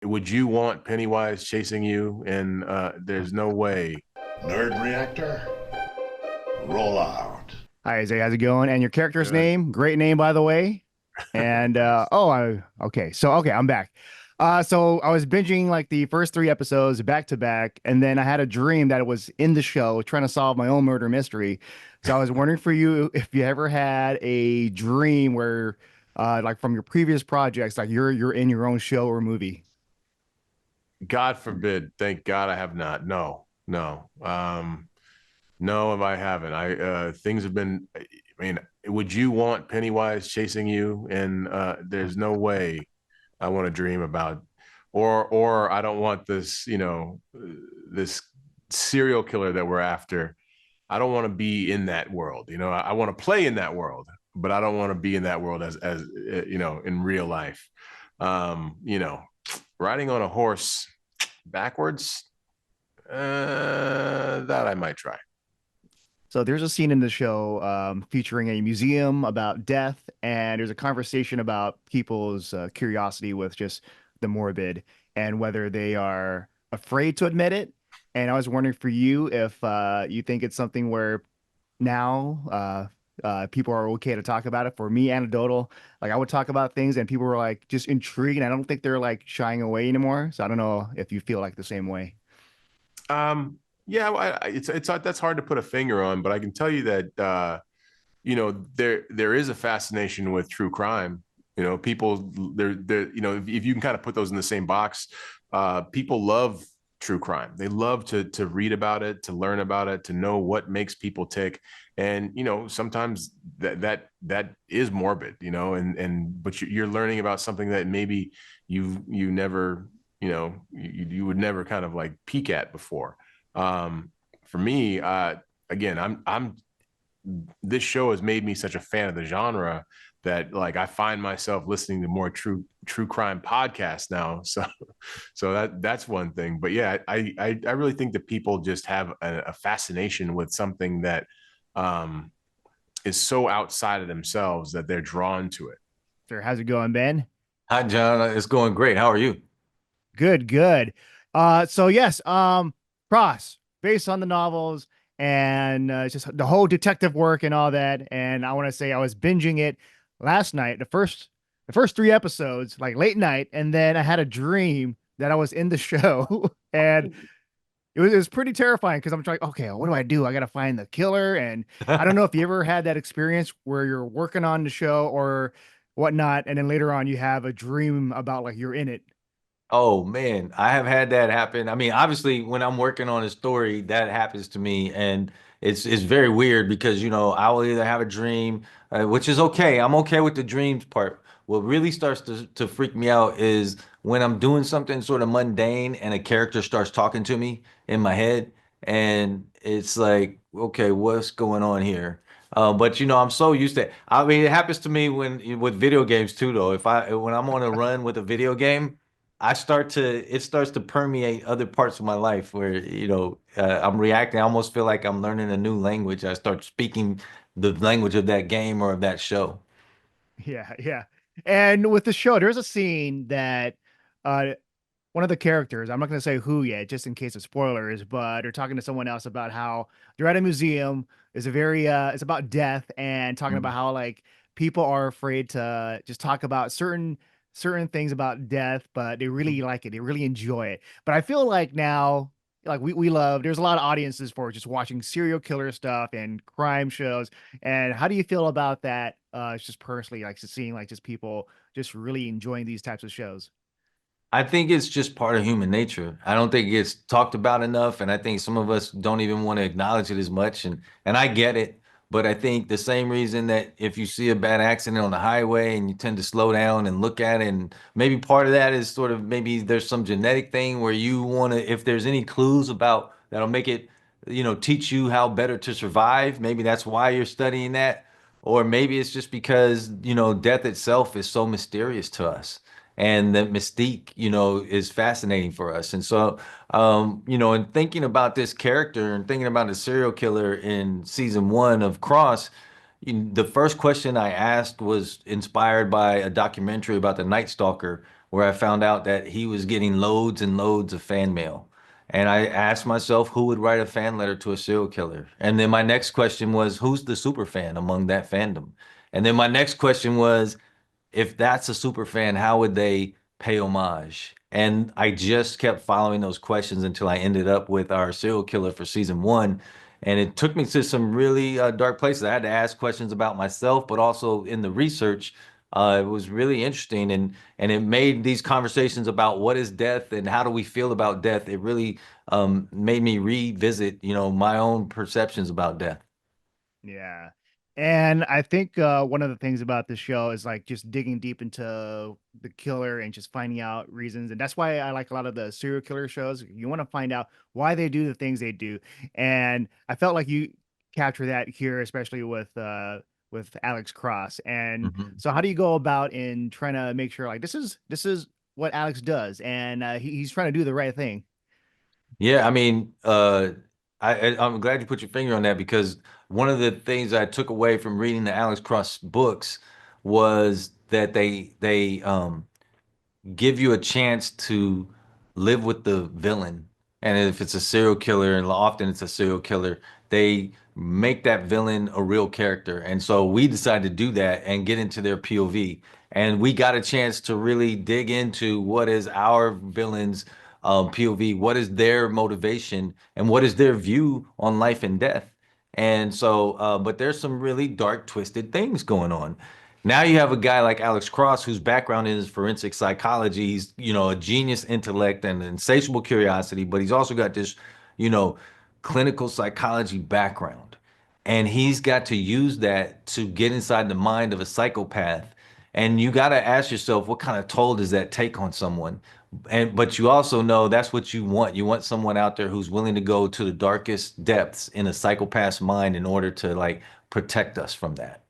would you want Pennywise chasing you? And there's no way. Nerd Reactor, roll out. Hi, Isaiah. How's it going? And your character's Good. name? Great name, by the way. And Thanks. okay, I'm back. So I was binging like the first three episodes back to back, and then I had a dream that it was in the show trying to solve my own murder mystery. So I was wondering for you if you ever had a dream where, like from your previous projects, like you're in your own show or movie. God forbid. Thank God I have not. No, no. No, if I haven't. Things have been. I mean, would you want Pennywise chasing you? And there's no way I want to dream about, or I don't want this. This serial killer that we're after. I don't want to be in that world. I want to play in that world, but I don't want to be in that world as in real life. Riding on a horse backwards, that I might try. So there's a scene in the show featuring a museum about death, and there's a conversation about people's curiosity with just the morbid and whether they are afraid to admit it. And I was wondering for you if you think it's something where now people are okay to talk about it. For me, anecdotal, like I would talk about things and people were like just intrigued, and I don't think they're like shying away anymore. So I don't know if you feel like the same way. Yeah, it's that's hard to put a finger on, but I can tell you that there is a fascination with true crime. People they're if you can kind of put those in the same box, people love true crime. They love to read about it, to learn about it, to know what makes people tick. And sometimes that is morbid, but you're learning about something that maybe you never you would never kind of like peek at before. For me, again, I'm this show has made me such a fan of the genre that like I find myself listening to more true crime podcasts now. So that's one thing. But yeah, I really think that people just have a fascination with something that um, is so outside of themselves that they're drawn to it. Sure, how's it going, Ben? Hi, John. It's going great. How are you? Good, good. So yes, Cross, based on the novels and just the whole detective work and all that. And I want to say I was binging it last night, the first three episodes, like late night, and then I had a dream that I was in the show, and it was pretty terrifying because I'm like, okay, what do I do? I gotta find the killer, and I don't know if you ever had that experience where you're working on the show or whatnot, and then later on you have a dream about like you're in it. Oh man, I have had that happen. I mean, obviously, when I'm working on a story, that happens to me, and it's very weird because I will either have a dream, which is okay. I'm okay with the dreams part. What really starts to freak me out is when I'm doing something sort of mundane and a character starts talking to me in my head, and it's like, okay, what's going on here? But I'm so used to it. I mean, it happens to me with video games too, though. If I when I'm on a run with a video game. It starts to permeate other parts of my life where, I'm reacting. I almost feel like I'm learning a new language. I start speaking the language of that game or of that show. Yeah, yeah. And with the show, there's a scene that uh one of the characters, I'm not going to say who yet, just in case of spoilers, but they're talking to someone else about how they're at a museum. It's about death and talking about Mhm. how like people are afraid to just talk about certain things about death, but they really like it. They really enjoy it. But I feel like now, like we love, there's a lot of audiences for just watching serial killer stuff and crime shows. And how do you feel about that? Just personally, like just seeing like just people just really enjoying these types of shows. I think it's just part of human nature. I don't think it gets talked about enough, and I think some of us don't even want to acknowledge it as much. And I get it, but I think the same reason that if you see a bad accident on the highway and you tend to slow down and look at it, and maybe part of that is sort of maybe there's some genetic thing where you want to, if there's any clues about that'll make it, teach you how better to survive. Maybe that's why you're studying that, or maybe it's just because death itself is so mysterious to us and the mystique, is fascinating for us. And so, in thinking about this character and thinking about the serial killer in season one of Cross, the first question I asked was inspired by a documentary about the Night Stalker, where I found out that he was getting loads and loads of fan mail. And I asked myself who would write a fan letter to a serial killer. And then my next question was, who's the super fan among that fandom? And then my next question was, if that's a super fan, how would they pay homage? And I just kept following those questions until I ended up with our serial killer for season one. And it took me to some really dark places. I had to ask questions about myself, but also in the research, it was really interesting, and it made these conversations about what is death and how do we feel about death. It really made me revisit, my own perceptions about death. Yeah. And I think one of the things about this show is like just digging deep into the killer and just finding out reasons. And that's why I like a lot of the serial killer shows. You want to find out why they do the things they do. And I felt like you capture that here, especially with Alex Cross. And Mhm. so how do you go about in trying to make sure like this is what Alex does and he's trying to do the right thing? Yeah, I mean, I'm glad you put your finger on that because one of the things I took away from reading the Alex Cross books was that they give you a chance to live with the villain. And if it's a serial killer, and often it's a serial killer, they make that villain a real character. And so we decided to do that and get into their POV. And we got a chance to really dig into what is our villain's POV, what is their motivation, and what is their view on life and death. And so, but there's some really dark, twisted things going on. Now you have a guy like Alex Cross, whose background is forensic psychology. He's, a genius intellect and insatiable curiosity, but he's also got this, you know, clinical psychology background. And he's got to use that to get inside the mind of a psychopath. And you got to ask yourself, what kind of toll does that take on someone? But you also know that's what you want. You want someone out there who's willing to go to the darkest depths in a psychopath's mind in order to like protect us from that.